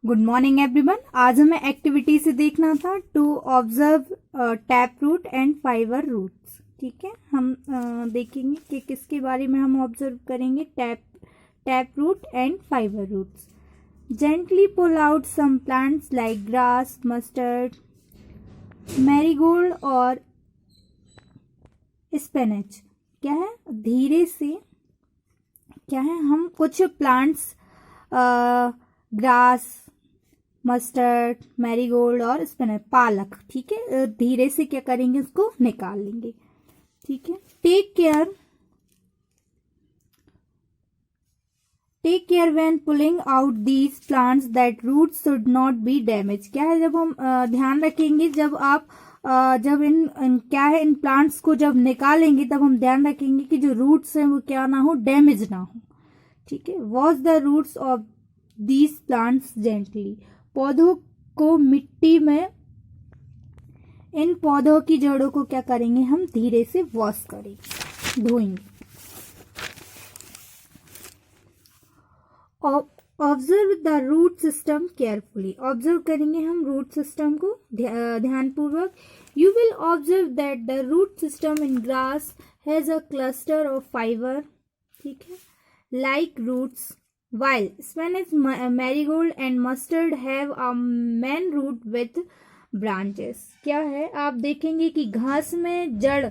Good morning everyone. आज हमें activity से देखना था to observe tap root and fibre roots. ठीक है, हम देखेंगे कि किसके बारे में हम ऑब्जर्व करेंगे। Tap root and fibre roots. Gently pull out some plants like grass, mustard, marigold और स्पिनच। क्या है, धीरे से क्या है, हम कुछ प्लांट्स ग्रास, मस्टर्ड, मैरीगोल्ड और स्पिनच, पालक, ठीक है, धीरे से क्या करेंगे, उसको निकाल लेंगे। ठीक है, take care when pulling out these plants that roots should not be damage. क्या है, जब हम ध्यान रखेंगे, जब आप जब क्या है, इन प्लांट्स को जब निकालेंगे तब हम ध्यान रखेंगे कि जो रूट्स हैं वो क्या ना हो, डैमेज ना हो। ठीक है, wash the roots of these plants gently. पौधों को मिट्टी में, इन पौधों की जड़ों को क्या करेंगे, हम धीरे से वॉश करेंगे, धोएंगे। Observe the root system carefully. Observe करेंगे हम रूट सिस्टम को ध्यानपूर्वक। You will observe that the root system in grass has a cluster of fiber, ठीक है, like roots, while spinach, marigold and mustard have a main root with branches। क्या है, आप देखेंगे कि घास में जड़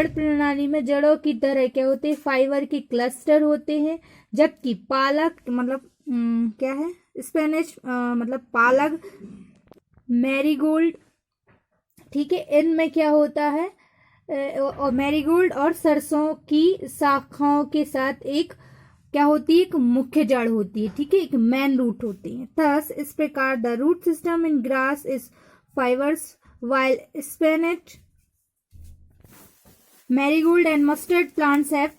प्रणाली में जड़ों की तरह क्या होते हैं, फाइबर के क्लस्टर होते हैं। जबकि पालक मतलब क्या है, स्पिनच मतलब पालक, मैरीगोल्ड, ठीक है, इनमें क्या होता है, और मैरीगोल्ड और सरसों की शाखाओं के साथ एक क्या होती है, एक मुख्य जड़ होती है। ठीक है, एक मेन रूट होती है। थस इस प्रकार the root system in grass is fibres, while spinach, marigold and mustard plants have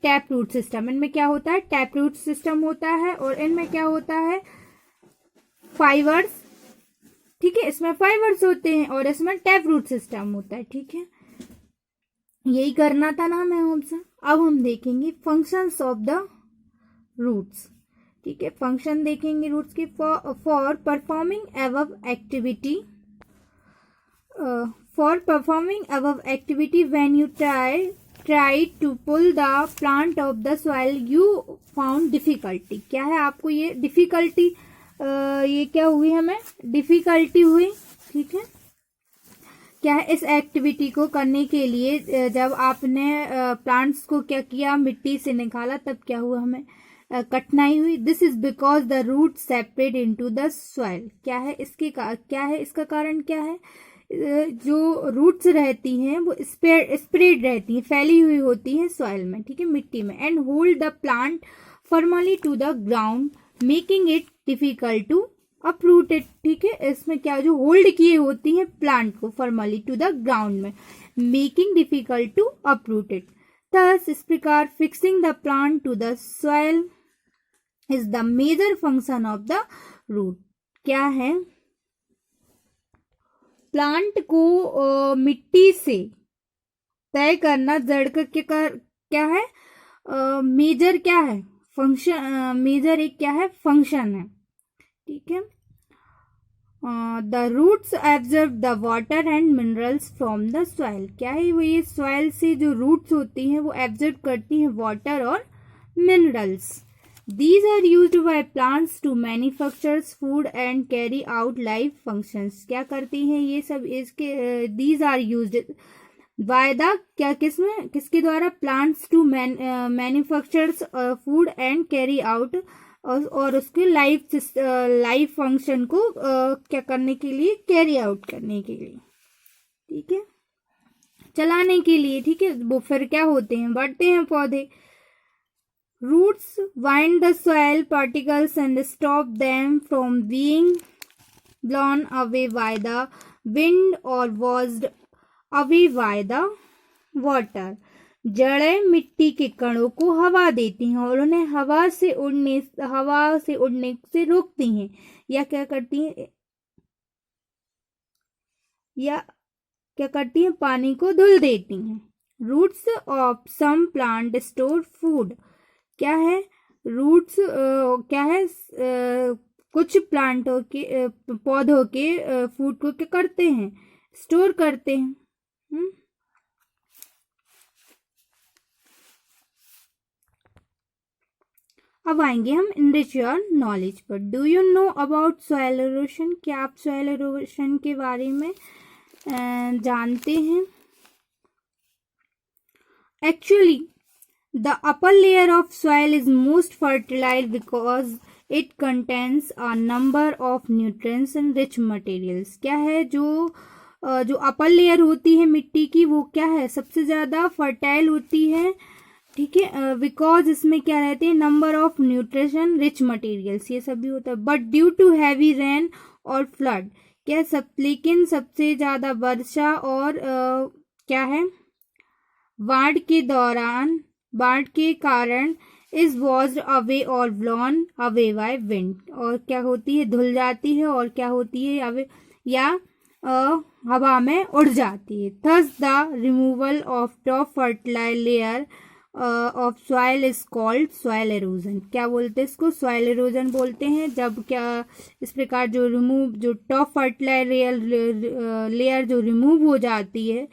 tap root system. इनमें क्या होता है, टैप रूट सिस्टम होता है, और इनमें क्या होता है, फाइबर्स। ठीक है, इसमें फाइबर्स होते हैं और इसमें टैप रूट सिस्टम होता है। ठीक है, यही करना था ना हमें हमसे। अब हम देखेंगे फंक्शंस ऑफ द रूट्स। ठीक है, फंक्शन देखेंगे रूट्स के। For performing above activity, when you try to pull the plant of the soil you found difficulty. क्या है, आपको ये डिफिकल्टी ये क्या हुई, हमें डिफिकल्टी हुई। ठीक है, क्या है, इस एक्टिविटी को करने के लिए जब आपने प्लांट्स को क्या किया, मिट्टी से निकाला, तब क्या हुआ, हमें कठिनाई हुई। This is because the root separate into the soil. क्या है, क्या है, इसका कारण क्या है, जो रूट्स रहती हैं वो स्प्रेड रहती हैं, फैली हुई होती हैं सॉइल में, ठीक है, मिट्टी में, and hold the plant formally to the ground making it difficult to uprooted. ठीक है, इसमें क्या, जो होल्ड किए होती हैं प्लांट को फॉर्मली टू द ग्राउंड में, making difficult to uprooted. Thus इस प्रकार fixing the plant to the soil is the major function of the root. क्या है, प्लांट को मिट्टी से तय करना, जड़ का क्या है, मेजर क्या है, फंक्शन, मेजर एक क्या है, फंक्शन है। ठीक है, the roots absorb the water and minerals from the soil. क्या है, वो ये सॉइल से जो रूट्स होती हैं वो एब्जॉर्ब करती हैं वाटर और minerals. These are used by plants to manufacture food and carry out life functions। क्या करती हैं ये सब, इसके these are used by the क्या, किसके द्वारा, plants to manufacture food and carry out, और उसके लाइफ फंक्शन को क्या करने के लिए, कैरी आउट करने के लिए। ठीक है, चलाने के लिए। ठीक है, वो फिर क्या होते हैं, बढ़ते हैं पौधे। Roots wind the soil particles and stop them from being blown away by the wind or washed away by the water। जड़ें मिट्टी के कणों को हवा देती हैं और उन्हें हवा से उड़ने से रोकती हैं, या क्या करती हैं, पानी को धुल देती हैं। Roots of some plant store food. क्या है, रूट्स क्या है, कुछ प्लांटों के पौधों के फूड को क्या करते हैं, स्टोर करते हैं। अब आएंगे हम इनरिच योर नॉलेज पर। Do you know about soil erosion? क्या आप सॉइल इरोशन के बारे में जानते हैं? Actually the upper layer of soil is most fertilize because it contains a number of nutrients and rich materials. क्या है, जो अपर लेयर होती है मिट्टी की, वो क्या है, सबसे ज्यादा फर्टाइल होती है। ठीक है, बिकॉज इसमें क्या रहते हैं, number of nutrition, rich materials, ये सब भी होता है। But due to heavy rain और फ्लड, क्या सब, लेकिन सबसे ज्यादा वर्षा और क्या है, बाढ़ के कारण इज वॉज्ड अवे और ब्लोन अवे बाय विंड, और क्या होती है, धुल जाती है, और क्या होती है, अवे या हवा में उड़ जाती है। Thus the removal of top fertilize layer of soil is called soil erosion. क्या बोलते हैं इसको, सॉइल एरोजन बोलते हैं। जब क्या इस प्रकार जो टॉप फर्टिलाइज लेयर जो रिमूव हो जाती है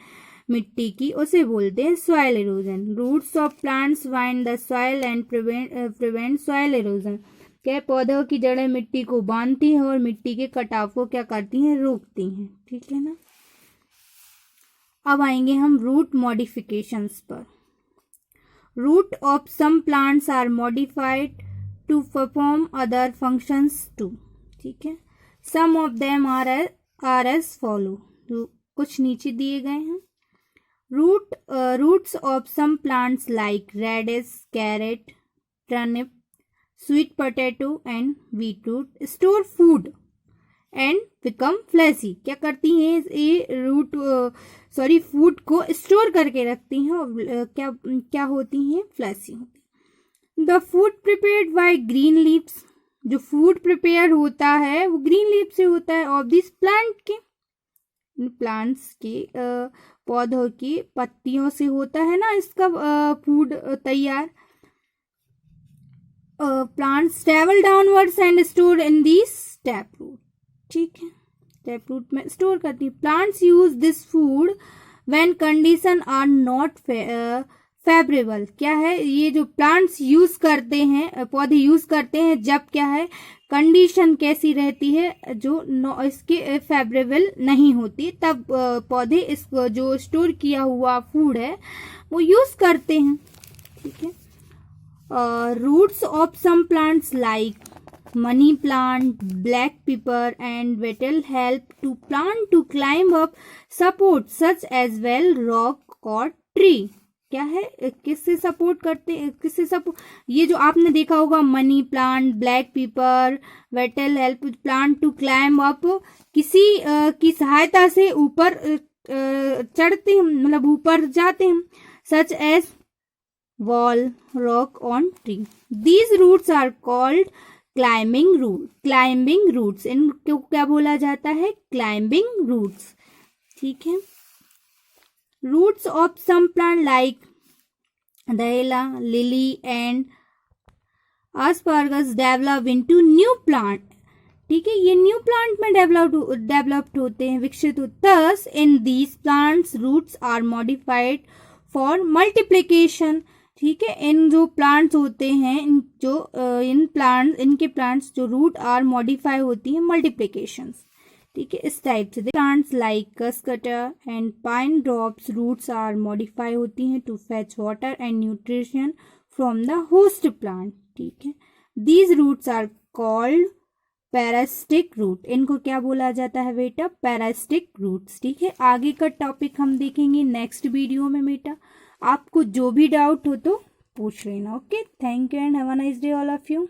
मिट्टी की, उसे बोलते हैं soil erosion. Roots of plants wind the soil and prevent soil erosion. क्या पौधों की जड़ें मिट्टी को बांधती हैं और मिट्टी के कटाव को क्या करती हैं, रोकती हैं। ठीक है ना। अब आएंगे हम रूट मॉडिफिकेशंस पर। Root of some plants are modified to perform other functions too. ठीक है, some of them are as follow. कुछ नीचे दिए गए हैं। Roots of some plants like radish, carrot, turnip, sweet potato and beetroot store food and become fleshy। क्या करती हैं ये रूट, फूड को स्टोर करके रखती हैं और क्या होती हैं, फ्लैसी होती हैं। The food prepared by green leaves, जो फूड प्रिपेयर होता है वो ग्रीन लीव से होता है। ऑफ दिस प्लांट्स के पौधों की पत्तियों से होता है ना इसका फूड तैयार। Plants travel downwards and store in this tap root. ठीक है, टैप रूट में स्टोर करती है। Plants use this food when condition are not favourable. क्या है, ये जो प्लांट्स यूज करते हैं, पौधे यूज करते हैं, जब क्या है, कंडीशन कैसी रहती है, जो इसके फेवरेबल नहीं होती, तब पौधे इस जो स्टोर किया हुआ फूड है वो यूज करते हैं। ठीक है। Roots of some plants like money plant, black pepper and betel help to plant to climb up support such as well rock or tree. क्या है, किससे सपोर्ट करते हैं, किससे सपोर्ट, ये जो आपने देखा होगा money plant, black pepper, betel help plant to climb up, किसी की सहायता से ऊपर चढ़ते हैं, मतलब ऊपर जाते हैं। Such as wall, rock on tree. These roots are called climbing roots. इनको क्या बोला जाता है, क्लाइंबिंग रूट्स। ठीक है। Roots of some plant like dahlia, lily and asparagus develop into new plant। ठीक है, ये न्यू प्लांट में डेवलप्ड होते हैं, विकसित होते हैं। Thus in these plants roots are modified for multiplication। ठीक है, इन जो प्लांट्स होते हैं, इनके प्लांट्स जो रूट आर मॉडिफाई होती है मल्टीप्लीकेशन। ठीक है, इस टाइप से plants like Cuscuta and pine drops roots are modify होती हैं to fetch water and nutrition from the host plant. ठीक है, these roots are called parasitic root. इनको क्या बोला जाता है बेटा, पैरासिटिक रूट्स। ठीक है, आगे का टॉपिक हम देखेंगे नेक्स्ट वीडियो में बेटा। आपको जो भी डाउट हो तो पूछ लेना। Okay, thank you and have a nice day all of you.